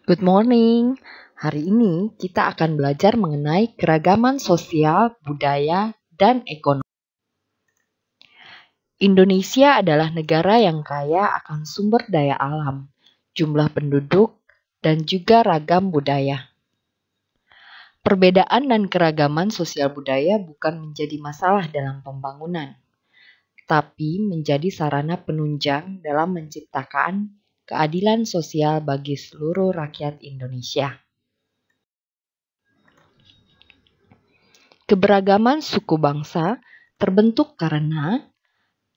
Good morning. Hari ini kita akan belajar mengenai keragaman sosial, budaya, dan ekonomi. Indonesia adalah negara yang kaya akan sumber daya alam, jumlah penduduk, dan juga ragam budaya. Perbedaan dan keragaman sosial budaya bukan menjadi masalah dalam pembangunan, tapi menjadi sarana penunjang dalam menciptakan keadilan sosial bagi seluruh rakyat Indonesia. Keberagaman suku bangsa terbentuk karena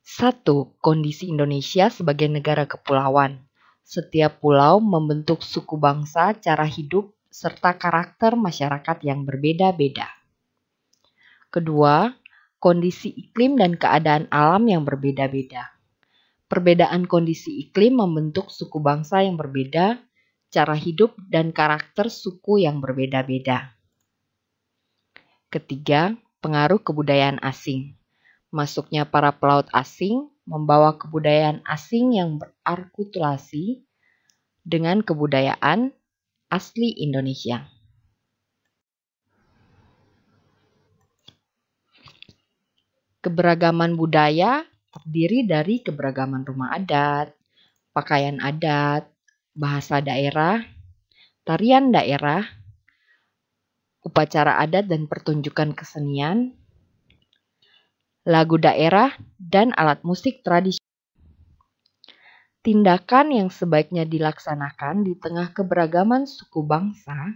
1. Kondisi Indonesia sebagai negara kepulauan. Setiap pulau membentuk suku bangsa, cara hidup, serta karakter masyarakat yang berbeda-beda. Kedua, kondisi iklim dan keadaan alam yang berbeda-beda. Perbedaan kondisi iklim membentuk suku bangsa yang berbeda, cara hidup dan karakter suku yang berbeda-beda. Ketiga, pengaruh kebudayaan asing. Masuknya para pelaut asing membawa kebudayaan asing yang berakulturasi dengan kebudayaan asli Indonesia. Keberagaman budaya terdiri dari keberagaman rumah adat, pakaian adat, bahasa daerah, tarian daerah, upacara adat dan pertunjukan kesenian, lagu daerah, dan alat musik tradisional. Tindakan yang sebaiknya dilaksanakan di tengah keberagaman suku bangsa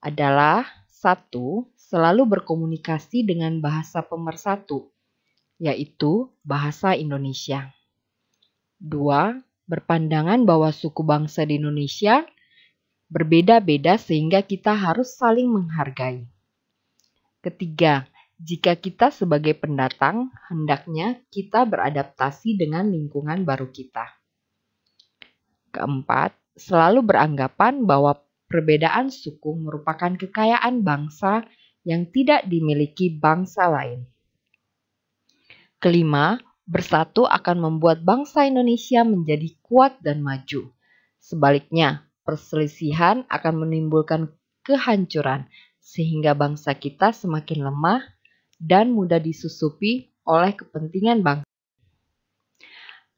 adalah 1. Selalu berkomunikasi dengan bahasa pemersatu, yaitu bahasa Indonesia. 2. Berpandangan bahwa suku bangsa di Indonesia berbeda-beda sehingga kita harus saling menghargai. Ketiga, jika kita sebagai pendatang, hendaknya kita beradaptasi dengan lingkungan baru kita. Keempat, selalu beranggapan bahwa perbedaan suku merupakan kekayaan bangsa yang tidak dimiliki bangsa lain. Kelima, bersatu akan membuat bangsa Indonesia menjadi kuat dan maju. Sebaliknya, perselisihan akan menimbulkan kehancuran sehingga bangsa kita semakin lemah dan mudah disusupi oleh kepentingan bangsa.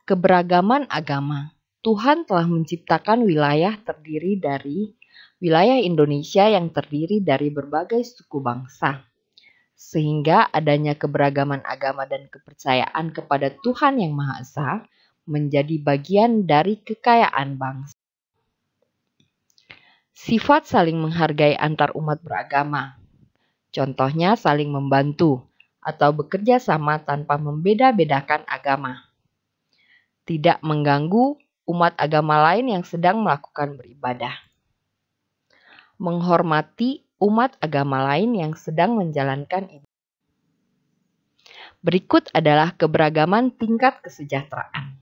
Keberagaman agama. Tuhan telah menciptakan wilayah Indonesia yang terdiri dari berbagai suku bangsa. Sehingga adanya keberagaman agama dan kepercayaan kepada Tuhan Yang Maha Esa menjadi bagian dari kekayaan bangsa. Sifat saling menghargai antar umat beragama. Contohnya saling membantu atau bekerja sama tanpa membeda-bedakan agama. Tidak mengganggu umat agama lain yang sedang melakukan beribadah. Menghormati umat agama lain yang sedang menjalankan ibadah. Berikut adalah keberagaman tingkat kesejahteraan.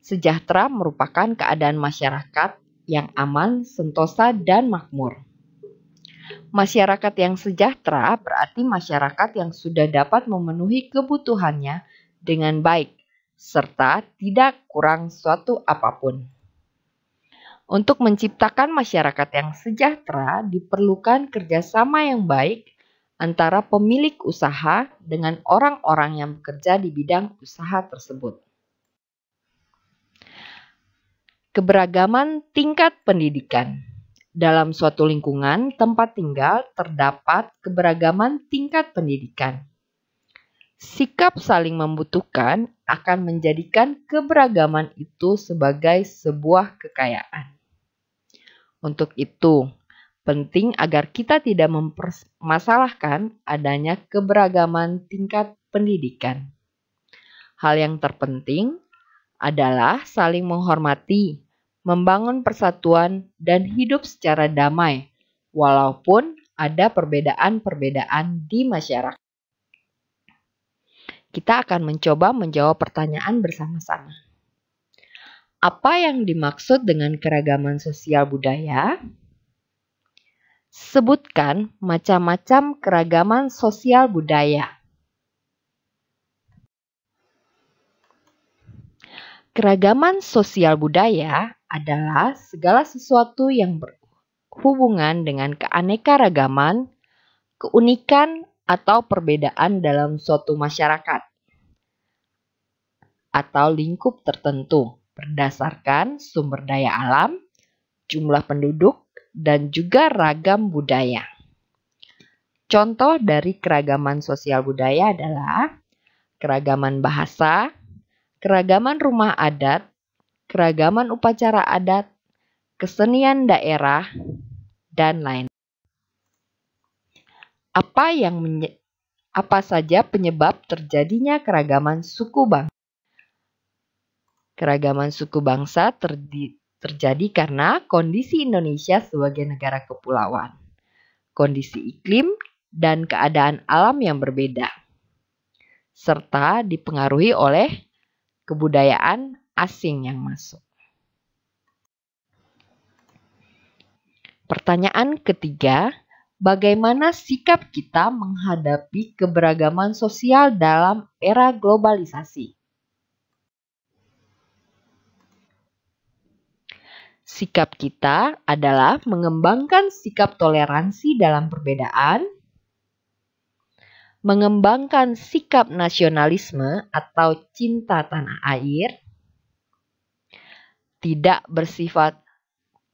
Sejahtera merupakan keadaan masyarakat yang aman, sentosa, dan makmur. Masyarakat yang sejahtera berarti masyarakat yang sudah dapat memenuhi kebutuhannya dengan baik, serta tidak kurang suatu apapun. Untuk menciptakan masyarakat yang sejahtera diperlukan kerjasama yang baik antara pemilik usaha dengan orang-orang yang bekerja di bidang usaha tersebut. Keberagaman tingkat pendidikan. Dalam suatu lingkungan tempat tinggal terdapat keberagaman tingkat pendidikan. Sikap saling membutuhkan akan menjadikan keberagaman itu sebagai sebuah kekayaan. Untuk itu, penting agar kita tidak mempermasalahkan adanya keberagaman tingkat pendidikan. Hal yang terpenting adalah saling menghormati, membangun persatuan, dan hidup secara damai, walaupun ada perbedaan-perbedaan di masyarakat. Kita akan mencoba menjawab pertanyaan bersama-sama. Apa yang dimaksud dengan keragaman sosial budaya? Sebutkan macam-macam keragaman sosial budaya. Keragaman sosial budaya adalah segala sesuatu yang berhubungan dengan keanekaragaman, keunikan, atau perbedaan dalam suatu masyarakat atau lingkup tertentu berdasarkan sumber daya alam, jumlah penduduk, dan juga ragam budaya. Contoh dari keragaman sosial budaya adalah keragaman bahasa, keragaman rumah adat, keragaman upacara adat, kesenian daerah, dan lain. Apa saja penyebab terjadinya keragaman suku bangsa? Keragaman suku bangsa terjadi karena kondisi Indonesia sebagai negara kepulauan, kondisi iklim, dan keadaan alam yang berbeda, serta dipengaruhi oleh kebudayaan asing yang masuk. Pertanyaan ketiga, bagaimana sikap kita menghadapi keberagaman sosial dalam era globalisasi? Sikap kita adalah mengembangkan sikap toleransi dalam perbedaan, mengembangkan sikap nasionalisme atau cinta tanah air, tidak bersifat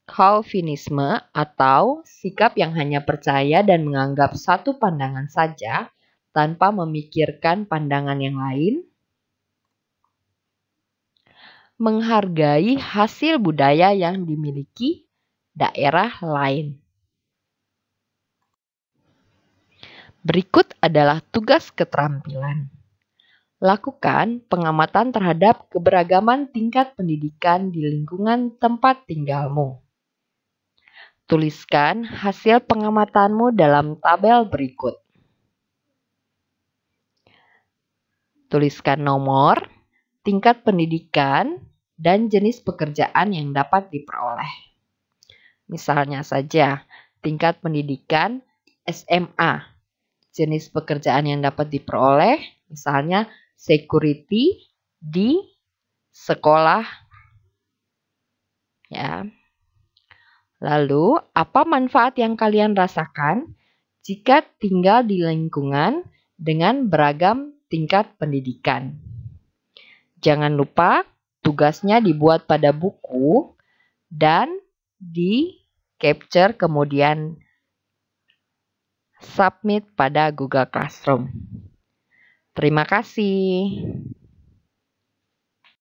Calvinisme atau sikap yang hanya percaya dan menganggap satu pandangan saja tanpa memikirkan pandangan yang lain, menghargai hasil budaya yang dimiliki daerah lain. Berikut adalah tugas keterampilan. Lakukan pengamatan terhadap keberagaman tingkat pendidikan di lingkungan tempat tinggalmu. Tuliskan hasil pengamatanmu dalam tabel berikut. Tuliskan nomor, tingkat pendidikan, dan jenis pekerjaan yang dapat diperoleh. Misalnya saja, tingkat pendidikan SMA. Jenis pekerjaan yang dapat diperoleh, misalnya security di sekolah. Ya. Lalu, apa manfaat yang kalian rasakan jika tinggal di lingkungan dengan beragam tingkat pendidikan? Jangan lupa tugasnya dibuat pada buku dan di-capture kemudian submit pada Google Classroom. Terima kasih.